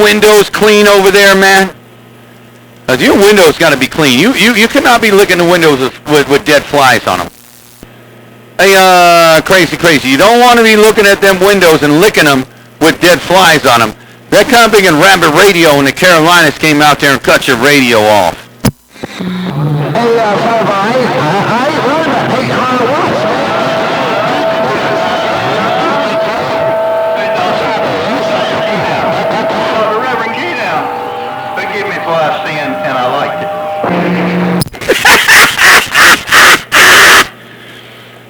windows clean over there, man? Your windows got to be clean. You cannot be licking the windows with dead flies on them. Hey, crazy. You don't want to be looking at them windows and licking them with dead flies on them. That Comping and Rabbit Radio in the Carolinas came out there and cut your radio off. Hey, I ain't running that. Hey, Reverend Keydown, forgive me for I sinned and I liked it.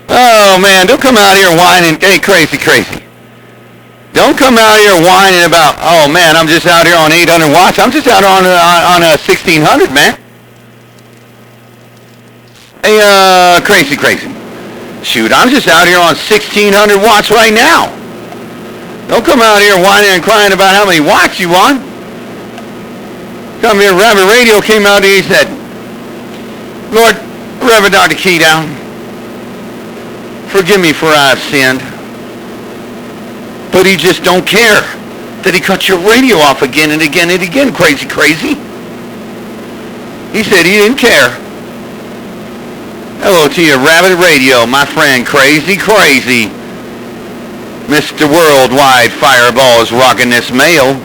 Oh, man, don't come out here whining. Hey, crazy. Don't come out here whining about, oh, man, I'm just out here on 800 watts. I'm just out on 1600, man. Hey, crazy. Shoot, I'm just out here on 1600 watts right now. Don't come out here whining and crying about how many watts you on. Come here, Rabbit Radio came out here, he said, Lord, Reverend Dr. Keydown, forgive me for I have sinned. But he just don't care that he cut your radio off again and again and again, crazy. He said he didn't care. Hello to you, Rabbit Radio, my friend, crazy. Mr. Worldwide Fireball is rocking this mail.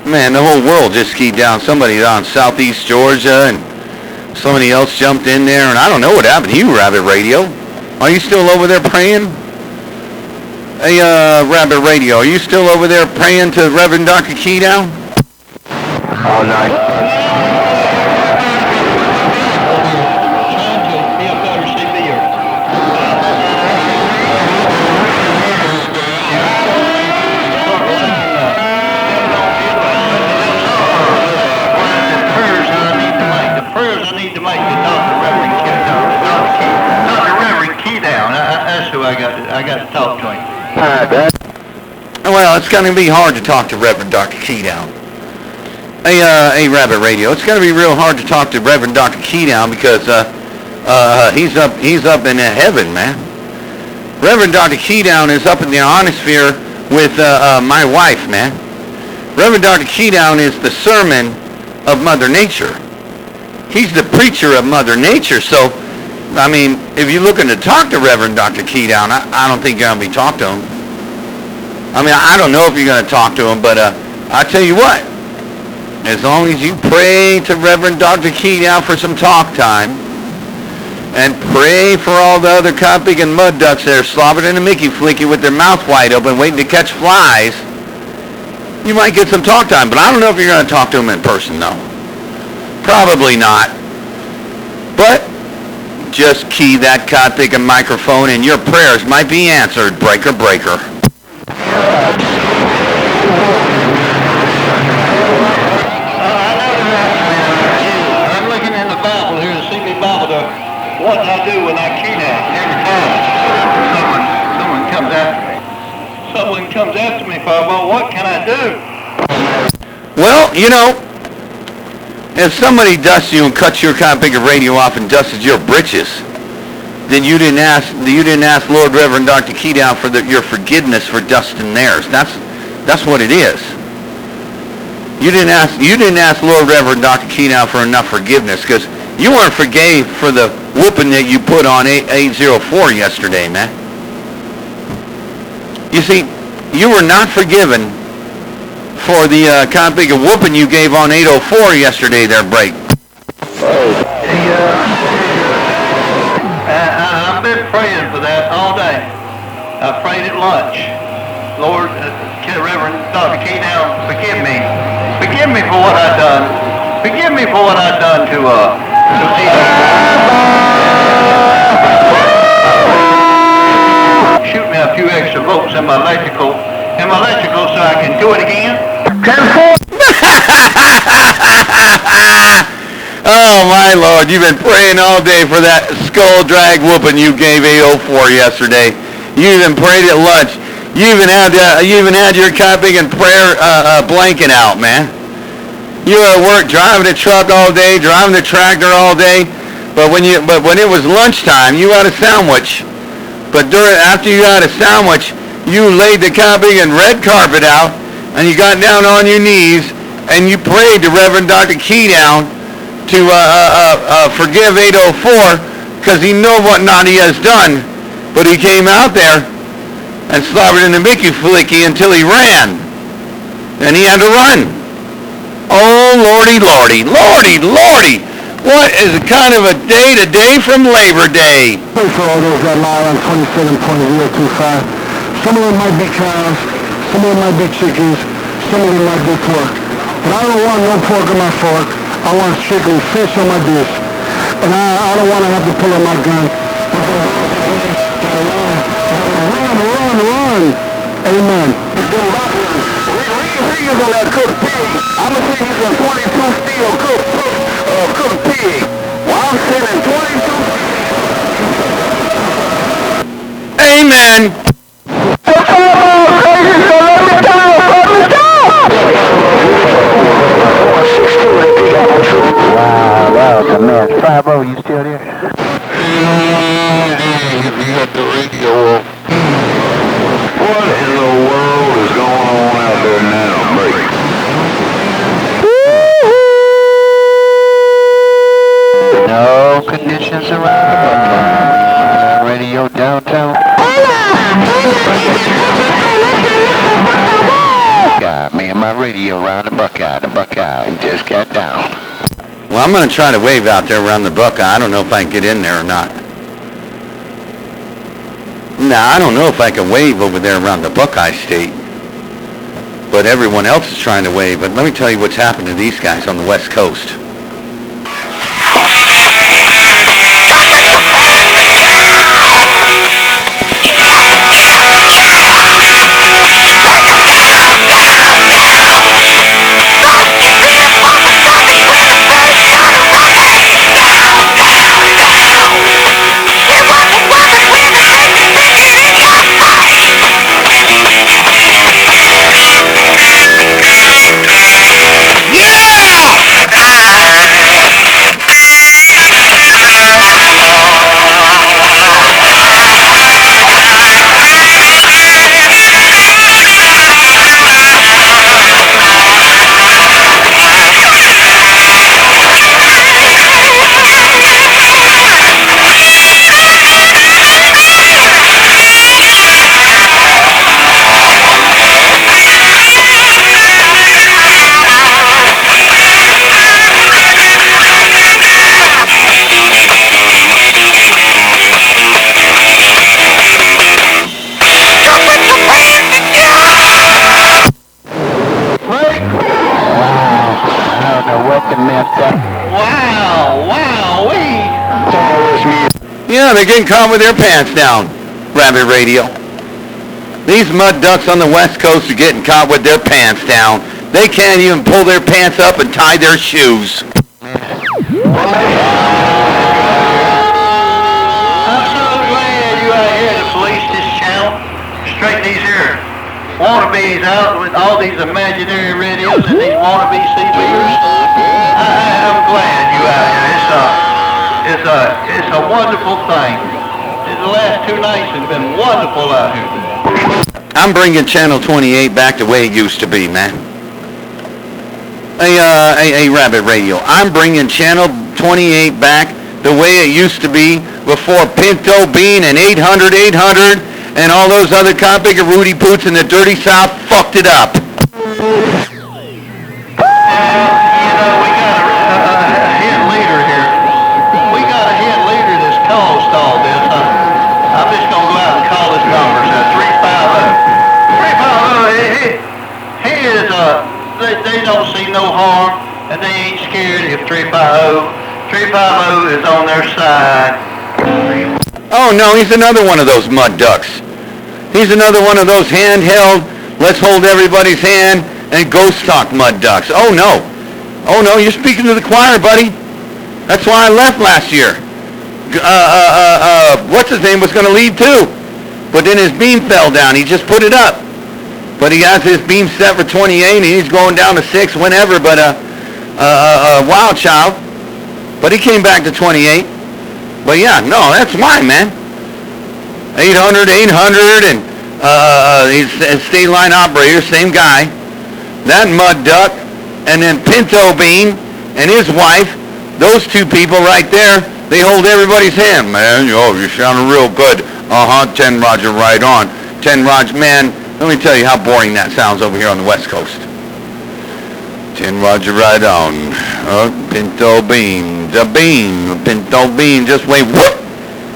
Man, the whole world just skied down. Somebody on Southeast Georgia and somebody else jumped in there, and I don't know what happened to you, Rabbit Radio. Are you still over there praying? Hey, Rabbit Radio, are you still over there praying to Reverend Dr. Keydown? all night. I got to talk to him. Well, it's going to be hard to talk to Reverend Dr. Keydown. Hey, Rabbit Radio, it's going to be real hard to talk to Reverend Dr. Keydown because he's up in heaven, man. Reverend Dr. Keydown is up in the ionosphere with my wife, man. Reverend Dr. Keydown is the sermon of Mother Nature. He's the preacher of Mother Nature, so I mean, if you're looking to talk to Reverend Dr. Keydown, I don't think you're going to be talking to him. I mean, I don't know if you're going to talk to him, but I tell you what, as long as you pray to Reverend Dr. Keydown for some talk time, and pray for all the other copying and mud ducks that are slobbering in a Mickey Flicky with their mouth wide open waiting to catch flies, you might get some talk time. But I don't know if you're going to talk to him in person, though. Probably not. But just key that coptic and microphone and your prayers might be answered, breaker. I'm looking in the Bible here to see me Bible to what I do when I key that every time. Someone comes after me. Someone comes after me, Fireball. What can I do? Well, you know, if somebody dusts you and cuts your coptic radio off and dusted your britches, then you didn't ask Lord Reverend Dr. Keydown for your forgiveness for dusting theirs. That's what it is. You didn't ask Lord Reverend Dr. Keydown for enough forgiveness because you weren't forgave for the whooping that you put on 804 yesterday, man. You see, you were not forgiven for the big whooping you gave on 804 yesterday there, Break. I've been praying for that all day. I prayed at lunch. Lord, Reverend Dr. Keydown, forgive me. Forgive me for what I've done. Forgive me for what I've done to shoot me a few extra volts in my electrical so I can do it again. Oh my Lord, you've been praying all day for that skull drag whooping you gave 804 yesterday. You even prayed at lunch. You even had your copy and prayer blanket out, man. You were at work driving the truck all day, driving the tractor all day. But when it was lunchtime, you had a sandwich. But after you had a sandwich, you laid the copy and red carpet out, and you got down on your knees and you prayed to Reverend Dr. Keydown to forgive 804 because he knew what not he has done. But he came out there and slobbered in the Mickey Flicky until he ran. And he had to run. Oh, Lordy, Lordy, Lordy, Lordy. What is kind of a day today from Labor Day? Pray for all those that lie on 27.025. Some of them might be cows, some of them might be chickens, some of them might be pork. But I don't want no pork on my fork. I want strictly fish on my dish. And I don't want to have to pull out my gun. Run. Amen. He's on that cooked pig. I'm going to say he's on 22 steel cooked pig. Well, I'm sitting 22. Amen. Wow, it's a mess. 5-0, you still there? You got the radio up. What in the world is going on out there now, mate? No conditions around. Radio downtown. Got me and my radio around the Buckeye. Just got down. Well, I'm going to try to wave out there around the Buckeye. I don't know if I can get in there or not. I don't know if I can wave over there around the Buckeye State. But everyone else is trying to wave. But let me tell you what's happened to these guys on the West Coast. Yeah, they're getting caught with their pants down, Rabbit Radio. These mud ducks on the West Coast are getting caught with their pants down. They can't even pull their pants up and tie their shoes. I'm so glad you out here to police this channel. Straighten these here wannabes out with all these imaginary radios and these wannabe CBers. I'm glad you out here. It's a wonderful thing. The last 2 nights have been wonderful out here. I'm bringing Channel 28 back the way it used to be, man. Hey, Rabbit Radio. I'm bringing Channel 28 back the way it used to be before Pinto Bean and 800 and all those other copy of Rudy Poots in the dirty South fucked it up. They don't see no harm, and they ain't scared if 350 is on their side. Oh, no, he's another one of those mud ducks. He's another one of those handheld, let's hold everybody's hand and ghost talk mud ducks. Oh, no, you're speaking to the choir, buddy. That's why I left last year. What's his name was going to lead too. But then his beam fell down. He just put it up. But he has his beam set for 28, and he's going down to 6 whenever, but wild child. But he came back to 28. But yeah, no, that's mine, man. 800, and he's a state line operator, same guy. That mud duck, and then Pinto Bean and his wife, those two people right there, they hold everybody's hand. Man, you're sounding real good. 10 Roger, right on. 10 Roger, man, let me tell you how boring that sounds over here on the West Coast. 10 Roger, right on. Pinto Bean, the bean, Pinto Bean, just wave, whoop,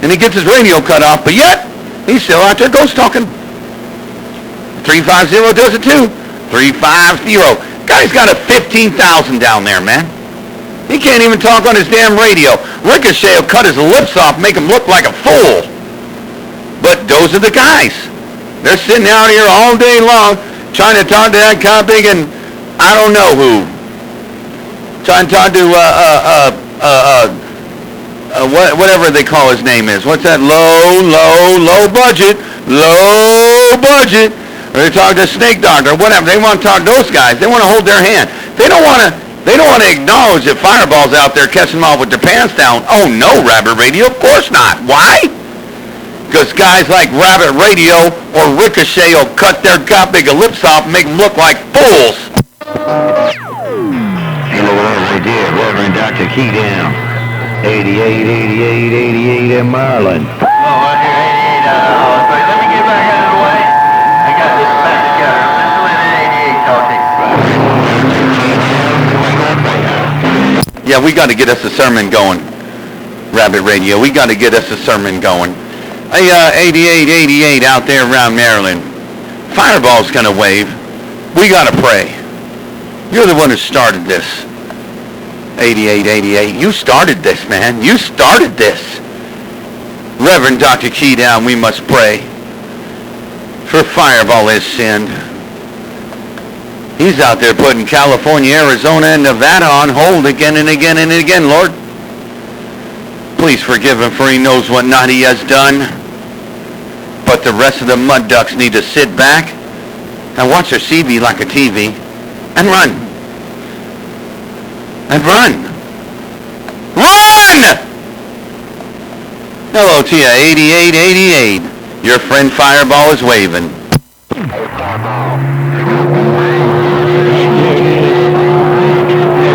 and he gets his radio cut off, but yet, he's still out there ghost talking. 350 does it too. 350. Guy's got a 15,000 down there, man. He can't even talk on his damn radio. Ricochet will cut his lips off, make him look like a fool. But those are the guys. They're sitting out here all day long trying to talk to that big and I don't know who. Trying to talk to whatever they call his name is. What's that? Low budget. Or they talk to Snake Doctor or whatever. They want to talk to those guys. They want to hold their hand. They don't want to acknowledge that Fireball's out there catching them off with their pants down. Oh no, Rabbit Radio, of course not. Why? Because guys like Rabbit Radio or Ricochet will cut their big lips off and make them look like fools. Hello, right there, Reverend Dr. Keydown. 88 in Marryland. Oh, I hear 88. Let me get back out of the way. I got this back together. Let's let 88 talk. Yeah, we got to get us a sermon going. Rabbit Radio, we got to get us a sermon going. Hey, 88 out there around Maryland. Fireball's going to wave. We got to pray. You're the one who started this. 88, you started this, man. You started this. Reverend Dr. Keydown, we must pray. For Fireball has sinned. He's out there putting California, Arizona, and Nevada on hold again and again and again, Lord. Please forgive him, for he knows what not he has done. But the rest of the mud ducks need to sit back and watch their CB like a TV and run. And run. Run! Hello to you, 88. Your friend Fireball is waving.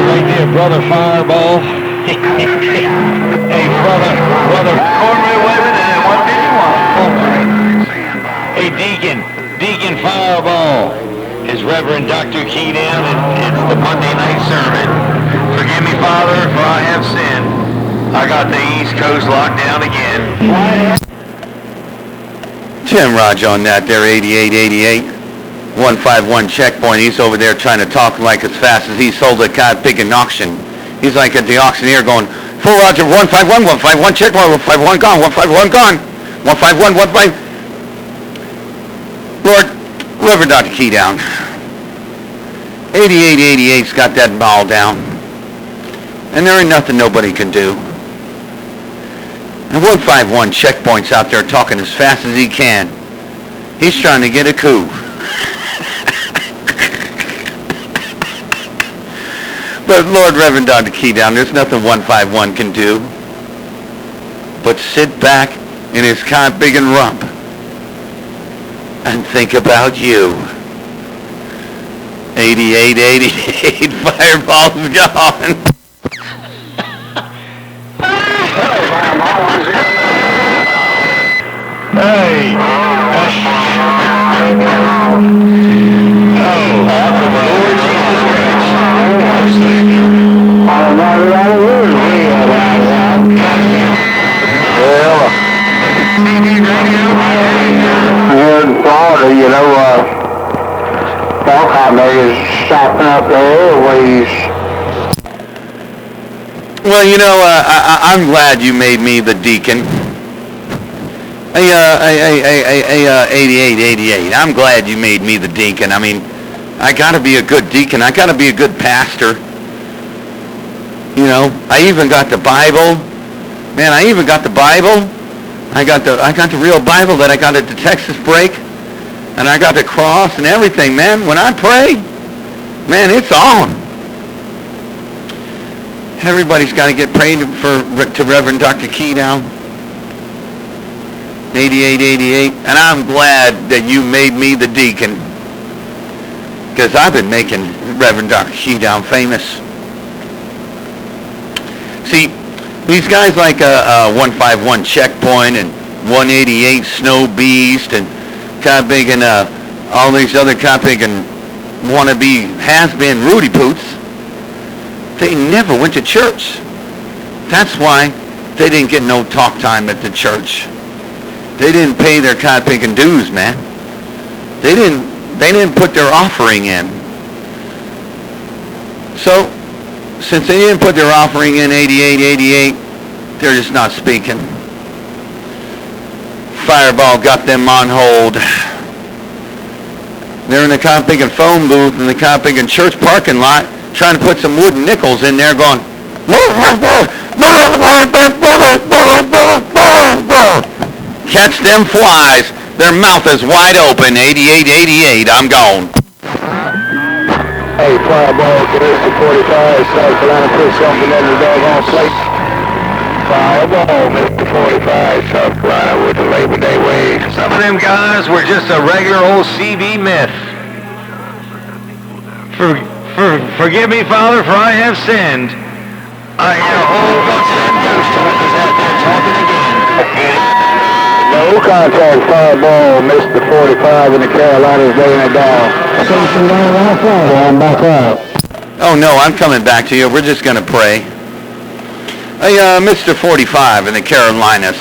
Right there, brother Fireball. Hey, brother. Cornway waving and what did you want? Hey, Deacon Fireball. Is Reverend Dr. Keydown, and it's the Monday night sermon. Forgive me, Father, for I have sinned. I got the East Coast locked down again. Tim Raj on that there, 88. 151 checkpoint. He's over there trying to talk like as fast as he sold a pig in auction. He's like at the auctioneer going, full Roger, 151, 151 checkpoint, 151 gone, 151 gone, 151, 151. Lord, Reverend Dr. Keydown, 88's got that ball down. And there ain't nothing nobody can do. And 151 checkpoint's out there talking as fast as he can. He's trying to get a coup. But Lord, Reverend Dr. Keydown, there's nothing 151 can do but sit back in his big and rump and think about you. 88, Fireball's gone. Hey. Here in Florida, Walcott is stopping up the airways. Well, I'm glad you made me the deacon. Hey, 88. I'm glad you made me the deacon. I mean, I got to be a good deacon. I got to be a good pastor. I even got the Bible. Man, I even got the Bible. I got the real Bible that I got at the Texas break, and I got the cross and everything, man. When I pray, man, it's on. Everybody's got to get prayed to Reverend Dr. Keydown. 8888. And I'm glad that you made me the deacon, because I've been making Reverend Dr. Keydown famous. See, these guys like 151 Checkpoint and 188 Snow Beast and Copig and all these other Copig and wannabe has-been Rudy Poots, they never went to church. That's why they didn't get no talk time at the church. They didn't pay their Copig and dues, man. They didn't put their offering in. So, since they didn't put their offering in 8888, they're just not speaking. Fireball got them on hold. They're in the Copig and phone booth in the Copig and church parking lot trying to put some wooden nickels in there going, catch them flies. Their mouth is wide open. 8888, I'm gone. Hey, Fireball, Mr. 45, South Carolina, put something in the doggone plate. Fireball, Mr. 45, South Carolina, with the Labor Day wave. Some of them guys were just a regular old CV myth. Forgive me, Father, for I have sinned. I hear a whole bunch of them news talkers out there talking again. No contact, Fireball, Mr. 45 in the Carolinas, laying it down. Something down last night, I'm back up. Oh no, I'm coming back to you. We're just going to pray. Hey, Mr. 45 in the Carolinas,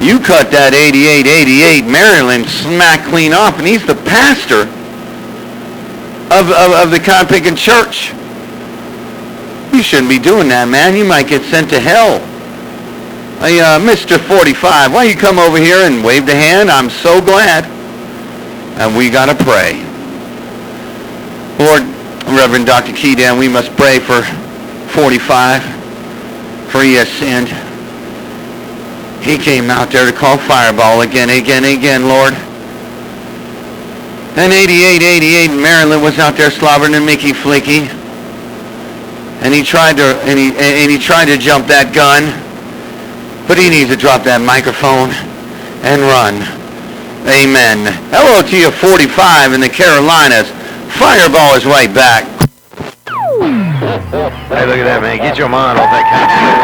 you cut that 8888 Maryland smack clean off, and he's the pastor of the Copig Church. You shouldn't be doing that, man. You might get sent to hell. Hey, Mr. 45, why don't you come over here and wave the hand? I'm so glad. And we got to pray. Lord, Reverend Dr. Keydown, we must pray for 45, for he has sinned. He came out there to call Fireball again, Lord. And 8888 in Maryland was out there slobbering and Mickey Flicky. And he tried to jump that gun. But he needs to drop that microphone and run. Amen. Hello to you, 45 in the Carolinas. Fireball is right back. Hey, look at that, man. Get your mind off that kind of stuff.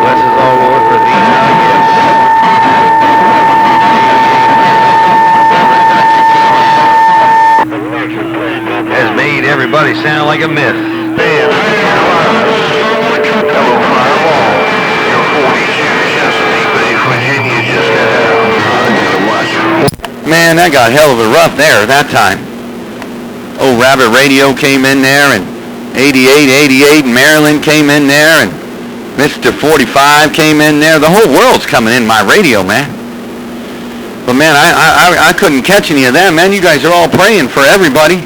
Bless us all, Lord, for these gifts. Has made everybody sound like a myth. Man, that got hell of a rough there that time. Oh, Rabbit Radio came in there, and 8888 Maryland came in there, and Mr. 45 came in there. The whole world's coming in my radio, man. But man, I couldn't catch any of that, man. You guys are all praying for everybody.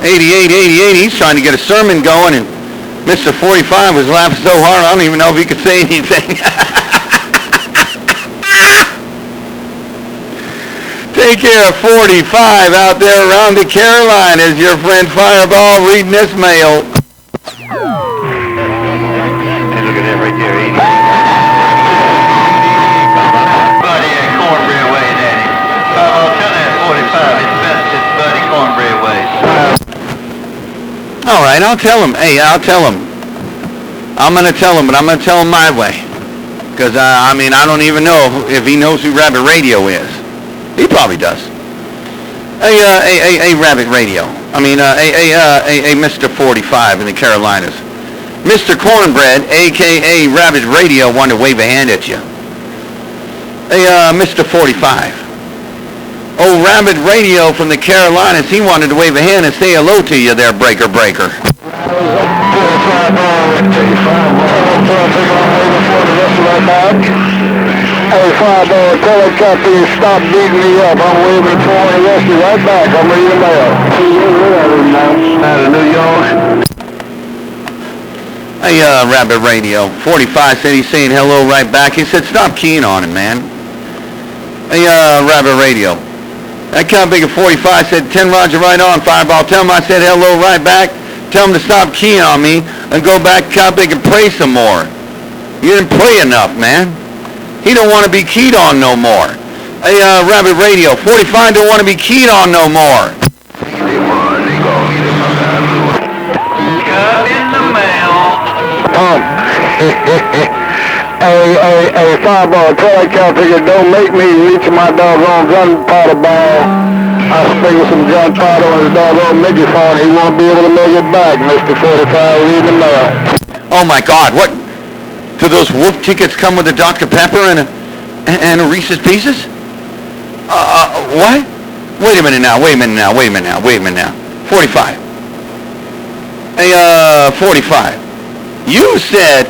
8888, he's trying to get a sermon going, and Mr. 45 was laughing so hard I don't even know if he could say anything. Take care of 45 out there around the Carolinas. Your friend Fireball reading this mail. Hey, look at that right there, 80. Buddy, that cornbread way, Daddy. I'll tell that 45 it's best it's Buddy cornbread way. All right, I'll tell him. Hey, I'll tell him. I'm going to tell him, but I'm going to tell him my way. Because, I don't even know if he knows who Rabbit Radio is. He probably does. A Rabbit Radio. A Mr. 45 in the Carolinas. Mr. Cornbread, a.k.a. Rabbit Radio, wanted to wave a hand at you. Mr. 45. Oh, Rabbit Radio from the Carolinas, he wanted to wave a hand and say hello to you there, Breaker. Hey, Fireball, tell that copy to stop beating me up. I'm waving for the rest of you right back. I'm reading the mail. Out of New York. Hey, Rabbit Radio. 45 said he's saying hello right back. He said, stop keying on him, man. Hey, Rabbit Radio. That kind of big of 45 said, 10 Roger right on, Fireball. Tell him I said hello right back. Tell him to stop keying on me and go back kind of big and pray some more. You didn't pray enough, man. He don't want to be keyed on no more. Hey, Rabbit Radio. 45 don't want to be keyed on no more. Cut in the mail. Hey, Fireball, tell that cow figure, don't make me reach my doggone gunpowder ball. I sprinkle some gunpowder on his doggone midget phone. He won't be able to make it back, Mr. 45, read the mail. Oh, my God. What? Do those wolf tickets come with a Dr. Pepper and a Reese's Pieces? What? Wait a minute now. 45. Hey, 45. You said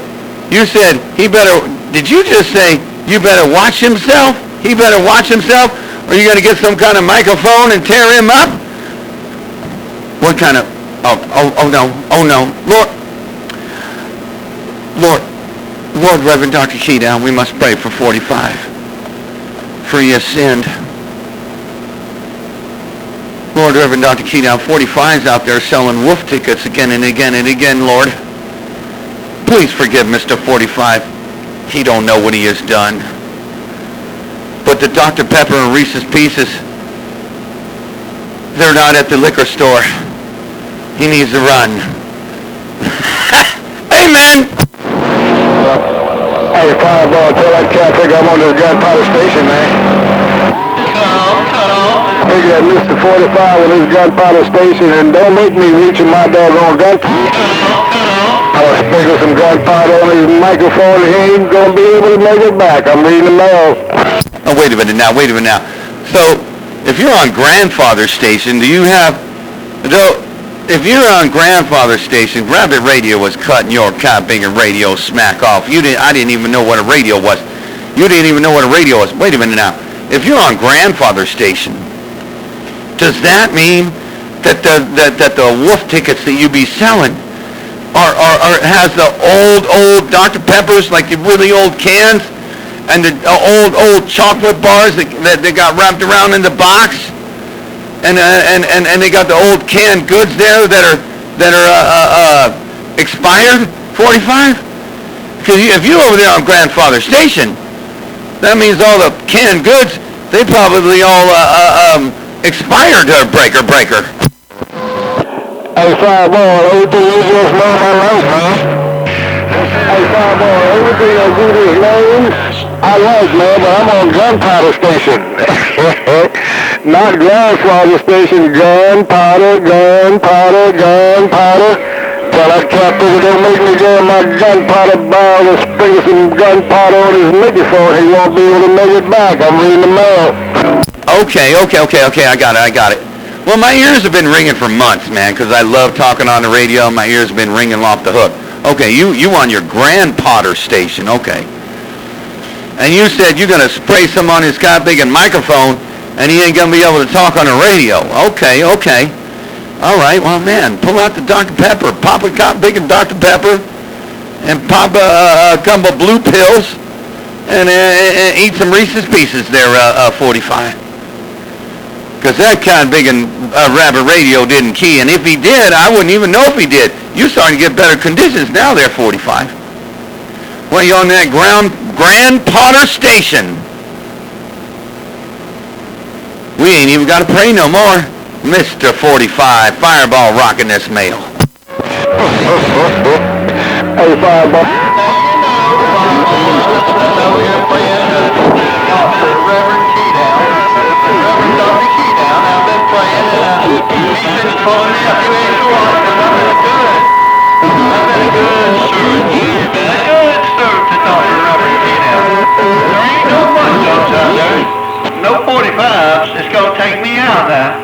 he better, did you just say you better watch himself? He better watch himself? Or you going to get some kind of microphone and tear him up? What kind of, oh no. Lord, Reverend Dr. Keydown, we must pray for 45. For he has sinned. Lord, Reverend Dr. Keydown, 45's out there selling wolf tickets again and again and again, Lord. Please forgive Mr. 45. He don't know what he has done. But the Dr. Pepper and Reese's Pieces, they're not at the liquor store. He needs to run. Amen. Hey, Fireball, tell that cat figure I'm on this gunpowder station, man. Cut off. Figure that Mr. 45 on his gunpowder station, and don't make me reach in my doggone gunpowder. I'll sprinkle some gunpowder on his microphone and he ain't gonna be able to make it back. I'm reading the mail. Oh, wait a minute now. So, if you're on Grandfather Station, if you're on Grandfather Station, Rabbit Radio was cutting your bigger radio smack off. I didn't even know what a radio was. You didn't even know what a radio was. Wait a minute now. If you're on Grandfather Station, does that mean that the wolf tickets that you be selling are has the old Dr. Peppers, like the really old cans, and the old chocolate bars that they got wrapped around in the box, and they got the old canned goods there that are expired, 45? Because if you're over there on Grandfather Station, that means all the canned goods, they probably all expired, breaker. Hey, Fireball, everything you just made my life, man. Hey, Fireball, everything I do this name, I like, man, but I'm on Gunpowder Station. Not Grandfather Station, gunpowder. Well, that cat figure don't make me go in my gunpowder ball and sprinkle some gunpowder on his microphone. He won't be able to make it back. I'm reading the mail. Okay, I got it. Well, my ears have been ringing for months, man, because I love talking on the radio. My ears have been ringing off the hook. Okay, you on your Grandfather Station, okay. And you said you're going to spray some on his big microphone, and he ain't going to be able to talk on the radio. Okay. All right, well, man, pull out the Dr. Pepper, pop a big Dr. Pepper, and pop a couple of blue pills, and eat some Reese's Pieces there, 45. Because that kind of big Rabbit Radio didn't key, and if he did, I wouldn't even know if he did. You're starting to get better conditions now there, 45. Well, you're on that Grandfather Station. We ain't even got to pray no more. Mr. 45, Fireball rocking this mail. Hey, Fireball. No 45s is going to take me out now,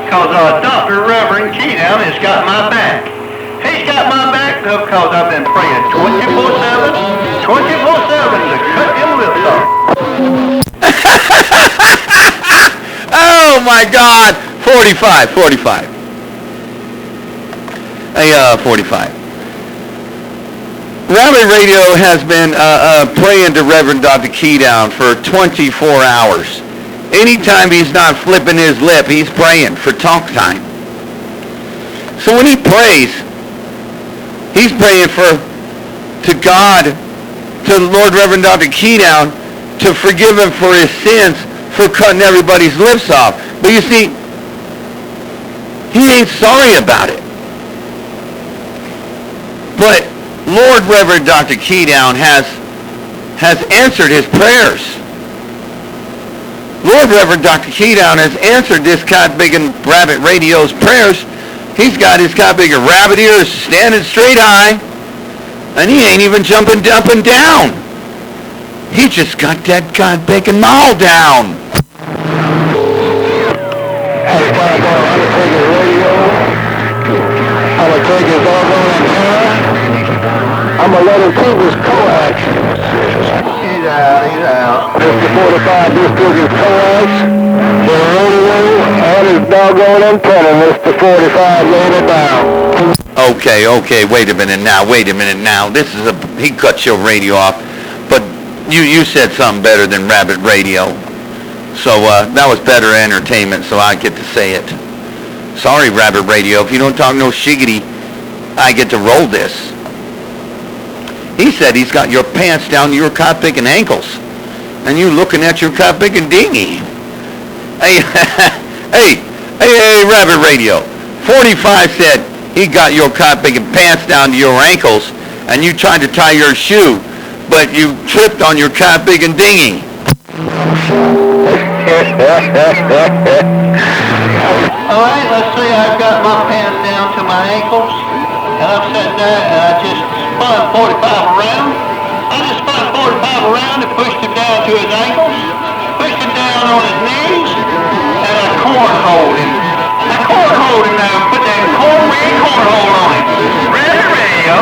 because Dr. Reverend Keydown has got my back. He's got my back because I've been praying 24/7 to cut him lips off. Oh my God! 45. Hey, 45. Rabbit Radio has been praying to Reverend Dr. Keydown for 24 hours. Anytime he's not flipping his lip, he's praying for talk time. So when he prays, he's praying to God, to Lord Reverend Dr. Keydown, to forgive him for his sins, for cutting everybody's lips off. But you see, he ain't sorry about it. But Lord Reverend Dr. Keydown has answered his prayers. Lord Reverend Dr. Keydown has answered this Cod Biggin Rabbit Radio's prayers. He's got his Cod Biggin rabbit ears standing straight high, and he ain't even jumping up and down. He just got that Cod Biggin maul down. Hey, Cod Biggin Radio. I'm going to take his doggone antenna. I'm going to let him keep his coax. He's out. Mr. 45, this took his coax, the radio, and his doggone antenna. Mr. 45 laid it down. Okay, wait a minute now. He cut your radio off, but you said something better than Rabbit Radio. So that was better entertainment, so I get to say it. Sorry, Rabbit Radio, if you don't talk no shiggity, I get to roll this. He said he's got your pants down to your cod-picking ankles, and you looking at your cod-picking dinghy. Hey, Rabbit Radio. 45 said he got your cod-picking pants down to your ankles, and you tried to tie your shoe, but you tripped on your cod-picking dinghy. All right, let's see. I've got my pants down to my ankles, and I'm sitting there, and I just spun 45 around. I just spun 45 around and pushed him down to his ankles, pushed him down on his knees, and I cornholed him. I cornholed him now, put that cornbread cornhole on him. Rabbit Radio,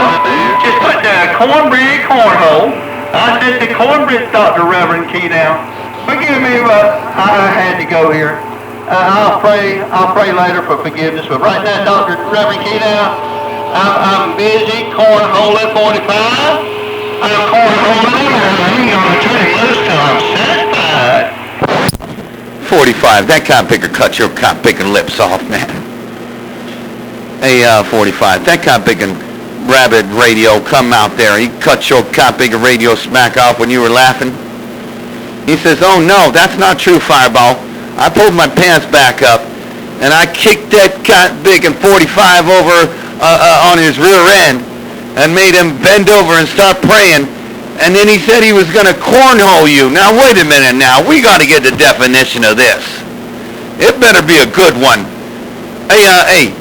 just put that cornbread cornhole. I said the cornbread Dr. Reverend Keydown. Forgive me, but I had to go here. I'll pray later for forgiveness, but right now, Dr. Reverend Keydown, I'm busy cornholing 45. I'm cornholing him, and I'm going to turn him loose till I'm satisfied. 45, that cod-picker cut your cod-picking lips off, man. Hey, 45, that cod-picking Rabbit Radio come out there. He cut your cod-picking radio smack off when you were laughing. He says, oh no, that's not true, Fireball. I pulled my pants back up, and I kicked that cod-picking 45 over on his rear end, and made him bend over and start praying. And then he said he was going to cornhole you. Now, wait a minute now. We got to get the definition of this. It better be a good one. Hey,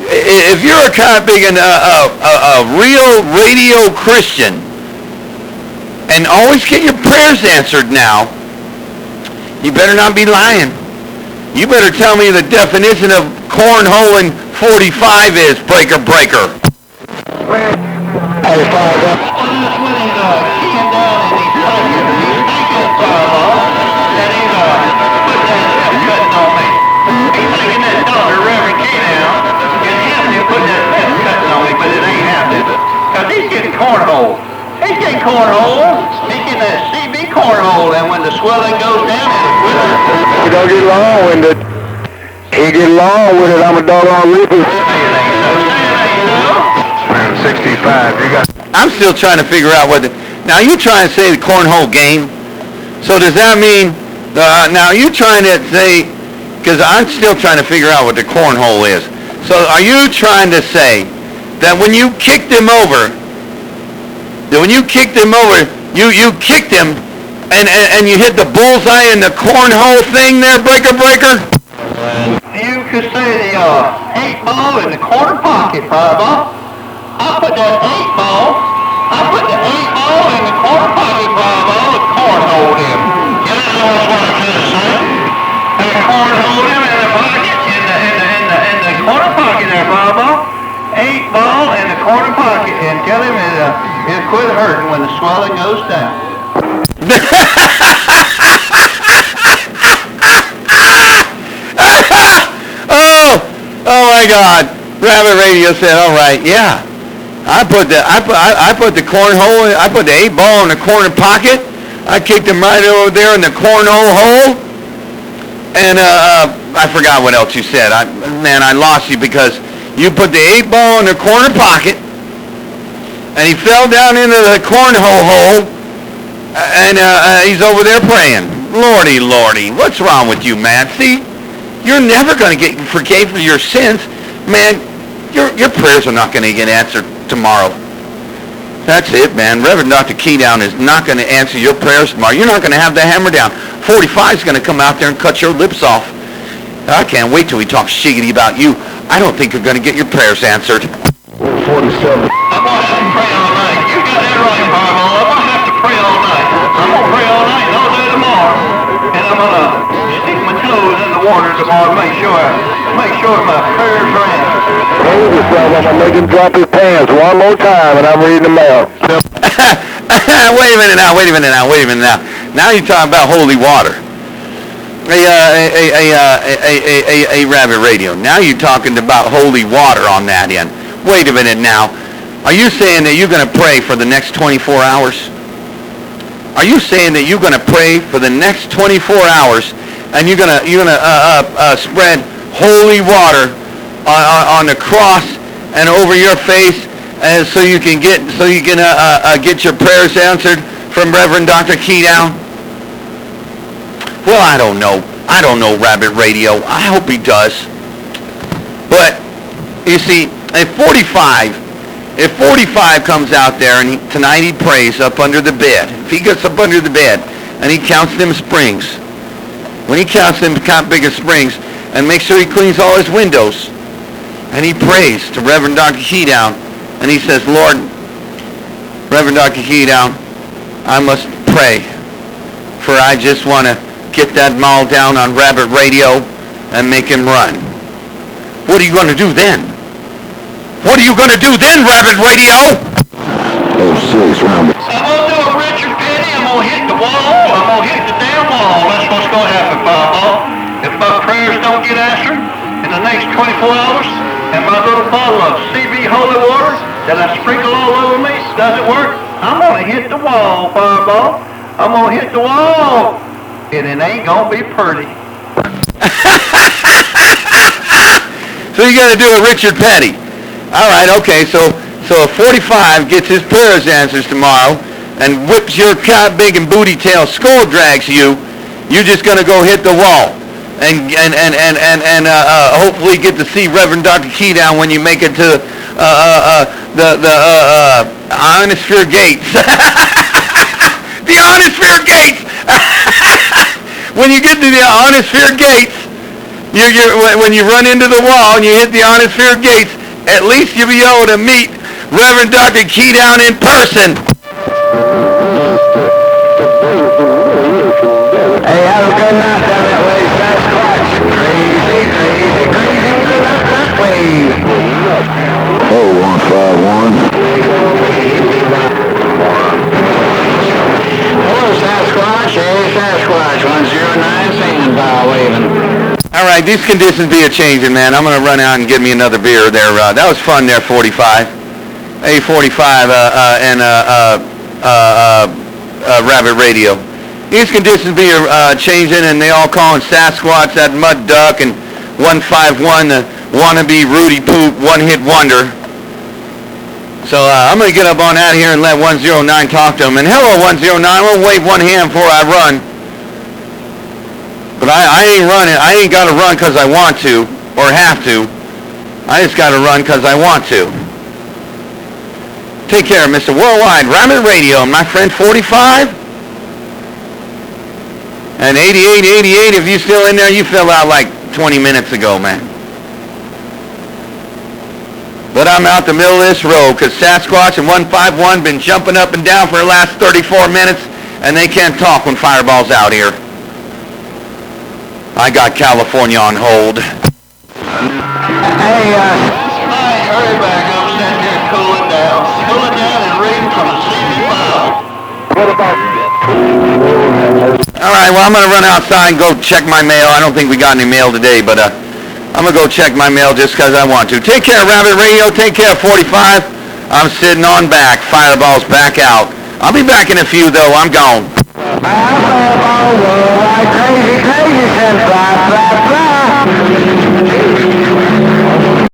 if you're a cod-picking, a real radio Christian, and always get your prayers answered now, you better not be lying. You better tell me the definition of cornholing 45 is, breaker. Hey, Father. When he's keying down and he's touching, he's thinking Fireball, and he's putting that pep cutting on me. He's thinking that Dr. Reverend Keydown is having to put that pep cutting on me, but it ain't happening. Because he's getting cornhole. He's getting cornhole. He's getting that CB cornhole, and when the swelling goes down, it'll wither. He don't get long-winded. He get long with it. I'm a doggone leaper. 65. You got. I'm still trying to figure out what now you trying to say the cornhole game. So does that mean, now you trying to say, because I'm still trying to figure out what the cornhole is. So are you trying to say that when you kicked him over, you kicked him and you hit the bullseye in the cornhole thing there, breaker? You could say the 8-ball in the corner pocket, Fireball. I put the 8-ball in the corner pocket, Fireball, and cornholed him. You know what I'm trying to say? And cornholed him in the pocket, in the corner pocket there, Fireball. 8-ball in the corner pocket, and tell him it'll quit hurting when the swelling goes down. Oh my God. Rabbit Radio said, all right, yeah. I put the cornhole. I put the 8-ball in the corner pocket. I kicked him right over there in the cornhole hole. And I forgot what else you said. I lost you because you put the 8-ball in the corner pocket, and he fell down into the cornhole hole, and he's over there praying. Lordy, what's wrong with you, man? See, you're never going to get forgave for your sins, man. Your prayers are not going to get answered tomorrow. That's it, man. Reverend Dr. Keydown is not going to answer your prayers tomorrow. You're not going to have the hammer down. 45 is going to come out there and cut your lips off. I can't wait till he talks shiggity about you. I don't think you're going to get your prayers answered. 47. I'm going to have to pray all night. You got that right, Bible. I'm going to have to pray all night. I'm going to pray all night and all day tomorrow. And I'm going to stick my toes in the water tomorrow to make sure my prayers are answered. Hold yourself. I'm going to make him drop his pants one more time, and I'm reading them out. Wait a minute now. Now you're talking about holy water. A rabbit radio. Now you're talking about holy water on that end. Wait a minute now. Are you saying that you're going to pray for the next 24 hours? Are you saying that you're going to pray for the next 24 hours and you're going to spread holy water on the cross and over your face, and so you can get your prayers answered from Reverend Dr. Keydown? Well, I don't know, Rabbit Radio. I hope he does. But you see, if 45 comes out there and tonight he prays up under the bed, if he gets up under the bed and he counts them springs, when he counts them bigger springs, and makes sure he cleans all his windows, and he prays to Reverend Dr. Keydown, and he says, Lord, Reverend Dr. Keydown, I must pray, for I just want to get that mall down on Rabbit Radio and make him run. What are you going to do then? What are you going to do then, Rabbit Radio? Oh, 6 round. I'm going to do a Richard Petty. I'm going to hit the wall. I'm going to hit the damn wall. That's what's going to happen, Fireball. If my prayers don't get answered in the next 24 hours, and my little bottle of CB holy water that I sprinkle all over me doesn't work, I'm going to hit the wall, Fireball. I'm going to hit the wall. And it ain't going to be pretty. So you got to do a Richard Petty. All right, okay, so if 45 gets his prayers answers tomorrow and whips your cow big and booty tail skull drags you're just going to go hit the wall and hopefully get to see Reverend Dr. Keydown when you make it to the Ionosphere Gates. The Ionosphere Gates! When you get to the Ionosphere Gates, when you run into the wall and you hit the Ionosphere Gates, at least you'll be able to meet Reverend Dr. Keydown in person. Hey, have a good night down that way, Sasquatch. Crazy that way. Oh, 151. Hello, Sasquatch. Hey, Sasquatch. 109 standby waving. All right, these conditions be a changing, man. I'm going to run out and get me another beer there. That was fun there, 45. Hey, 45 and Rabbit Radio. These conditions be changing, and they all calling Sasquatch that mud duck, and 151 the wannabe Rudy Poop one-hit wonder. So I'm going to get up on out here and let 109 talk to him. And hello, 109. I'm going to wave one hand before I run. But I ain't running. I ain't got to run because I want to or have to. I just got to run because I want to. Take care, Mr. Worldwide Rabbit Radio, my friend 45. And 88, if you're still in there, you fell out like 20 minutes ago, man. But I'm out the middle of this road because Sasquatch and 151 been jumping up and down for the last 34 minutes, and they can't talk when Fireball's out here. I got California on hold. Hey, hurry back. I'm sitting here cooling down and reading from a CD file. what about... All right, well, I'm going to run outside and go check my mail. I don't think we got any mail today, but I'm going to go check my mail just because I want to. Take care, Rabbit Radio. Take care, 45. I'm sitting on back. Fireball's back out. I'll be back in a few, though. I'm gone. My fireball will